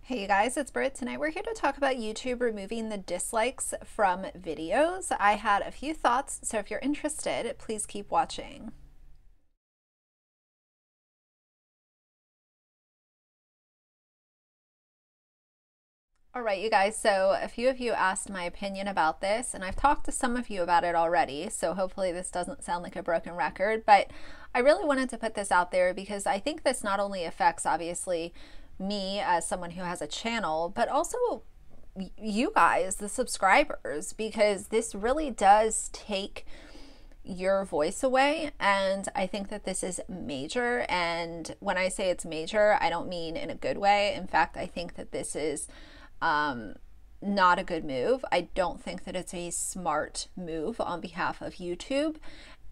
Hey you guys, it's Britt. Tonight we're here to talk about YouTube removing the dislikes from videos. I had a few thoughts, so if you're interested, please keep watching. All right, you guys, so a few of you asked my opinion about this, and I've talked to some of you about it already, so hopefully this doesn't sound like a broken record, but I really wanted to put this out there because I think this not only affects, obviously, me as someone who has a channel, but also you guys, the subscribers, because this really does take your voice away. And I think that this is major. And when I say it's major, I don't mean in a good way. In fact, I think that this is not a good move. I don't think that it's a smart move on behalf of YouTube.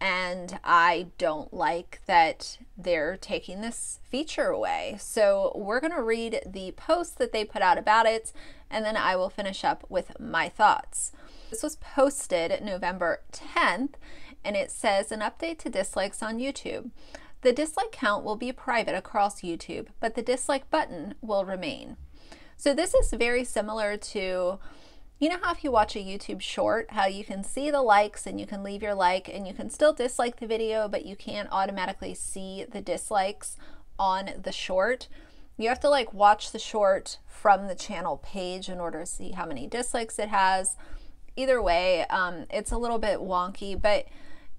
And I don't like that they're taking this feature away. So we're going to read the post that they put out about it, and then I will finish up with my thoughts. This was posted November 10th, and it says, an update to dislikes on YouTube. The dislike count will be private across YouTube, but the dislike button will remain. So this is very similar to, you know how if you watch a YouTube short, how you can see the likes and you can leave your like and you can still dislike the video, but you can't automatically see the dislikes on the short. You have to like watch the short from the channel page in order to see how many dislikes it has. Either way, it's a little bit wonky, but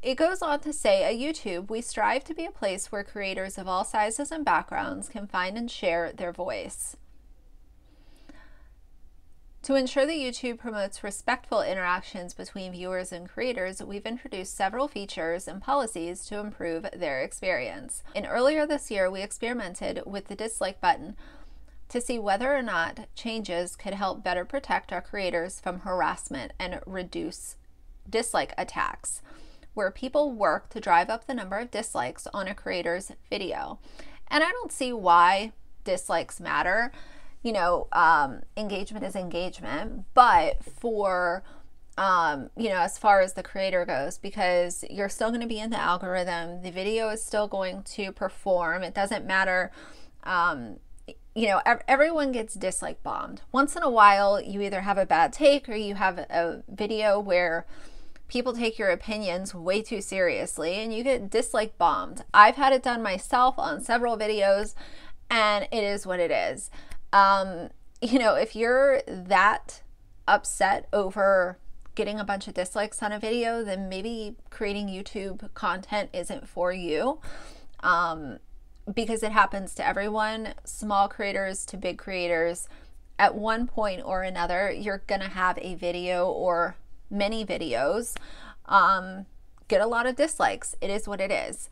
it goes on to say, at YouTube, we strive to be a place where creators of all sizes and backgrounds can find and share their voice. To ensure that YouTube promotes respectful interactions between viewers and creators, we've introduced several features and policies to improve their experience. And earlier this year, we experimented with the dislike button to see whether or not changes could help better protect our creators from harassment and reduce dislike attacks, where people work to drive up the number of dislikes on a creator's video. And I don't see why dislikes matter. You know, engagement is engagement, but for, you know, as far as the creator goes, because you're still going to be in the algorithm, the video is still going to perform. It doesn't matter. You know, everyone gets dislike bombed. Once in a while, you either have a bad take or you have a video where people take your opinions way too seriously and you get dislike bombed. I've had it done myself on several videos, and it is what it is. You know, if you're that upset over getting a bunch of dislikes on a video, then maybe creating YouTube content isn't for you, because it happens to everyone, small creators to big creators. At one point or another, you're gonna have a video or many videos get a lot of dislikes. It is what it is.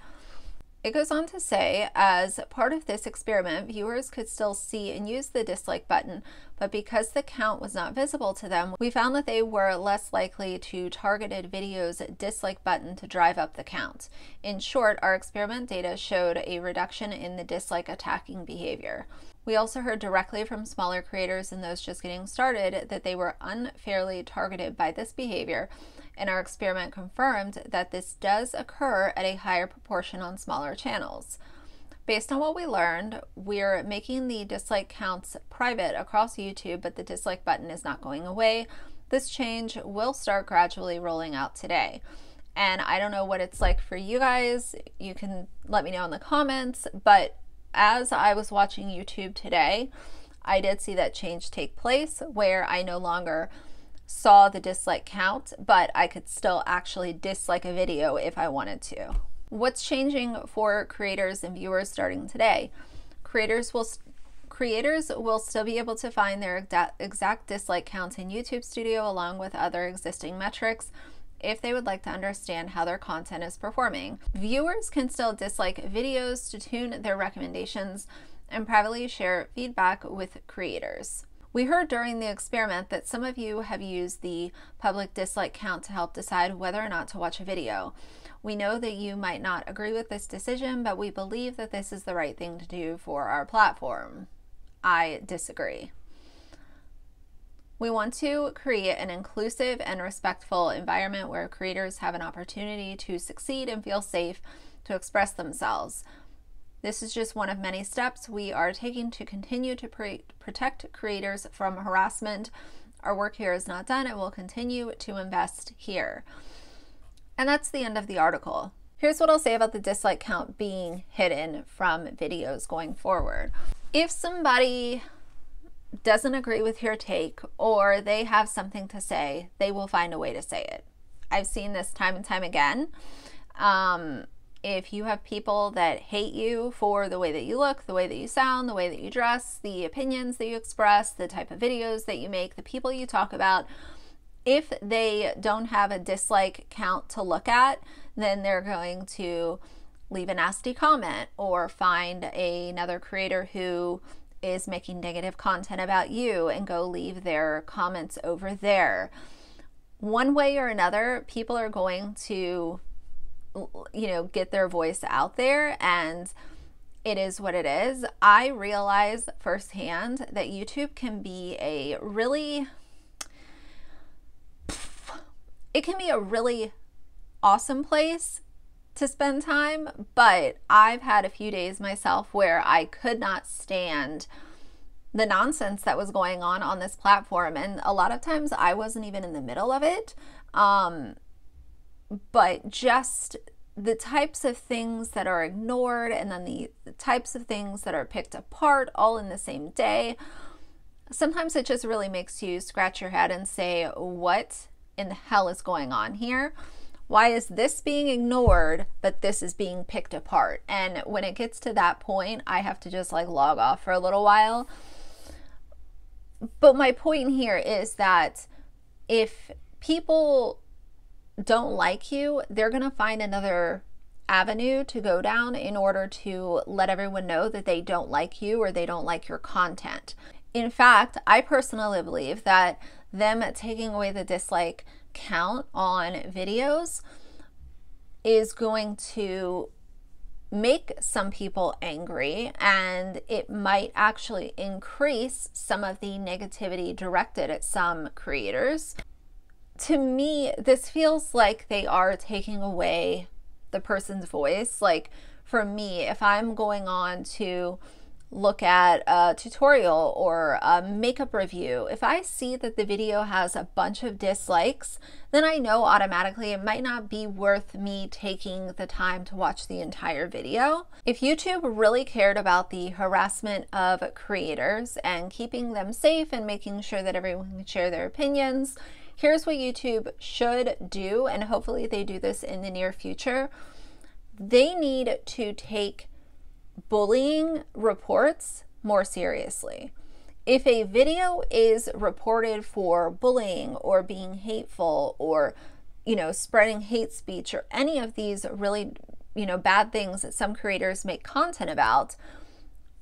It goes on to say, as part of this experiment, viewers could still see and use the dislike button, but because the count was not visible to them, we found that they were less likely to targeted videos' dislike button to drive up the count. In short, our experiment data showed a reduction in the dislike attacking behavior. We also heard directly from smaller creators and those just getting started that they were unfairly targeted by this behavior, and our experiment confirmed that this does occur at a higher proportion on smaller channels. Based on what we learned, we're making the dislike counts private across YouTube, but the dislike button is not going away. This change will start gradually rolling out today. And I don't know what it's like for you guys. You can let me know in the comments, but as I was watching YouTube today, I did see that change take place where I no longer saw the dislike count, but I could still actually dislike a video if I wanted to. What's changing for creators and viewers starting today? Creators will still be able to find their exact dislike counts in YouTube Studio along with other existing metrics if they would like to understand how their content is performing. Viewers can still dislike videos to tune their recommendations and privately share feedback with creators. We heard during the experiment that some of you have used the public dislike count to help decide whether or not to watch a video. We know that you might not agree with this decision, but we believe that this is the right thing to do for our platform. I disagree. We want to create an inclusive and respectful environment where creators have an opportunity to succeed and feel safe to express themselves. This is just one of many steps we are taking to continue to protect creators from harassment. Our work here is not done, and we'll continue to invest here. And that's the end of the article. Here's what I'll say about the dislike count being hidden from videos going forward. If somebody doesn't agree with your take or they have something to say, they will find a way to say it. I've seen this time and time again. If you have people that hate you for the way that you look, the way that you sound, the way that you dress, the opinions that you express, the type of videos that you make, the people you talk about, if they don't have a dislike count to look at, then they're going to leave a nasty comment or find another creator who is making negative content about you and go leave their comments over there. One way or another, people are going to, get their voice out there, and it is what it is. I realize firsthand that YouTube can be a really awesome place to spend time, but I've had a few days myself where I could not stand the nonsense that was going on this platform, and a lot of times I wasn't even in the middle of it, but just the types of things that are ignored and then the types of things that are picked apart all in the same day, sometimes it just really makes you scratch your head and say, what in the hell is going on here? Why is this being ignored, but this is being picked apart? And when it gets to that point, I have to just log off for a little while. But my point here is that if people don't like you, they're going to find another avenue to go down in order to let everyone know that they don't like you or they don't like your content. In fact, I personally believe that them taking away the dislike count on videos is going to make some people angry, and it might actually increase some of the negativity directed at some creators. To me, this feels like they are taking away the person's voice. Like for me, if I'm going on to look at a tutorial or a makeup review, if I see that the video has a bunch of dislikes, then I know automatically it might not be worth me taking the time to watch the entire video. If YouTube really cared about the harassment of creators and keeping them safe and making sure that everyone can share their opinions, here's what YouTube should do, and hopefully they do this in the near future. They need to take bullying reports more seriously. If a video is reported for bullying or being hateful or, spreading hate speech or any of these really, bad things that some creators make content about,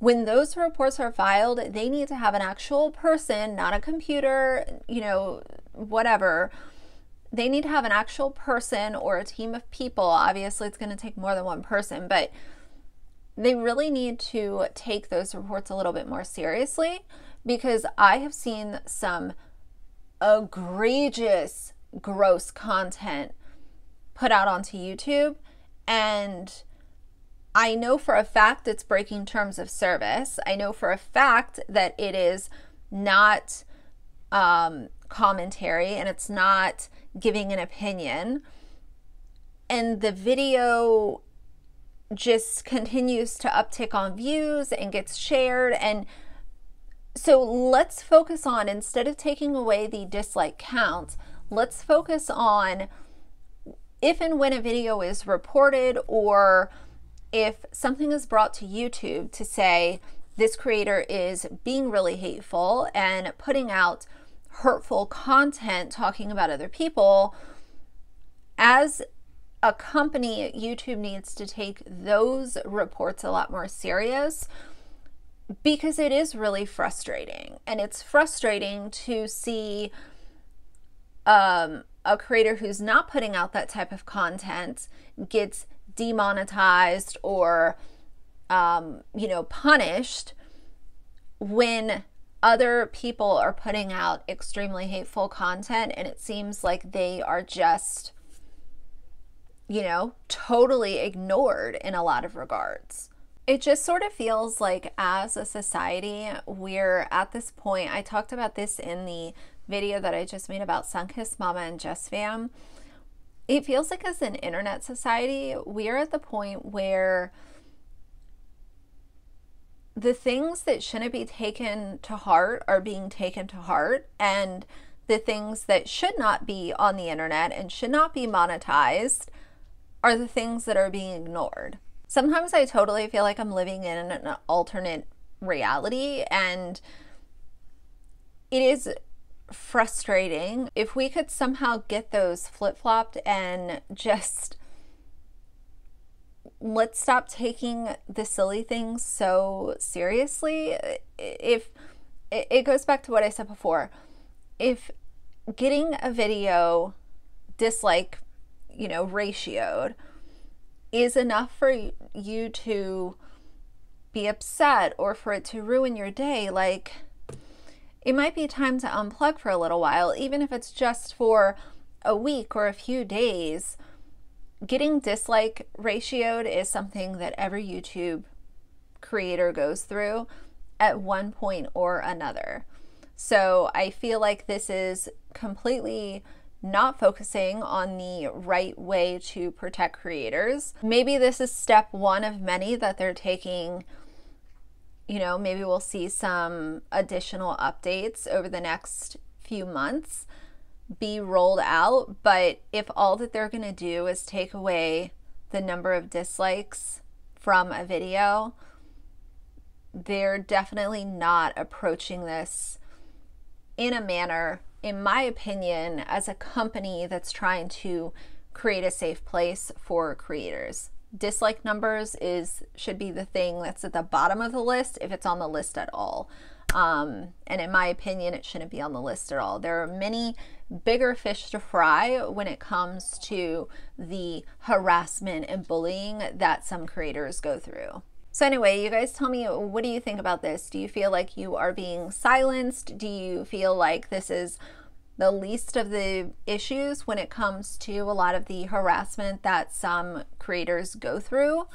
when those reports are filed, they need to have an actual person, not a computer, whatever. They need to have an actual person or a team of people. Obviously, it's going to take more than one person, but they really need to take those reports a little bit more seriously, because I have seen some egregious, gross content put out onto YouTube, and I know for a fact it's breaking terms of service. I know for a fact that it is not commentary and it's not giving an opinion, and the video just continues to uptick on views and gets shared. And so let's focus on, instead of taking away the dislike count, let's focus on if and when a video is reported, or if something is brought to YouTube to say this creator is being really hateful and putting out hurtful content talking about other people, as a company, YouTube needs to take those reports a lot more serious, because it is really frustrating. And it's frustrating to see a creator who's not putting out that type of content gets demonetized or, punished, when other people are putting out extremely hateful content, and it seems like they are just totally ignored in a lot of regards. It just sort of feels like as a society, we're at this point. I talked about this in the video that I just made about Sunkissed Mama and Just Fam. It feels like as an internet society, we are at the point where the things that shouldn't be taken to heart are being taken to heart, and the things that should not be on the internet and should not be monetized are the things that are being ignored. Sometimes I totally feel like I'm living in an alternate reality, and it is frustrating. If we could somehow get those flip-flopped and just let's stop taking the silly things so seriously. If it goes back to what I said before, if getting a video dislike, ratioed is enough for you to be upset or for it to ruin your day, like, it might be time to unplug for a little while, even if it's just for a week or a few days. Getting dislike ratioed is something that every YouTube creator goes through at one point or another. So I feel like this is completely not focusing on the right way to protect creators. Maybe this is step one of many that they're taking. Maybe we'll see some additional updates over the next few months be rolled out, but if all that they're going to do is take away the number of dislikes from a video, they're definitely not approaching this in a manner, in my opinion, as a company that's trying to create a safe place for creators. Dislike numbers should be the thing that's at the bottom of the list, if it's on the list at all. And in my opinion, it shouldn't be on the list at all. There are many bigger fish to fry when it comes to the harassment and bullying that some creators go through. So anyway, you guys tell me, what do you think about this? Do you feel like you are being silenced? Do you feel like this is the least of the issues when it comes to a lot of the harassment that some creators go through?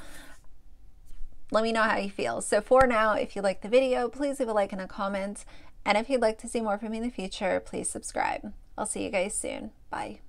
Let me know how you feel. So for now, if you like the video, please leave a like and a comment. And if you'd like to see more from me in the future, please subscribe. I'll see you guys soon. Bye.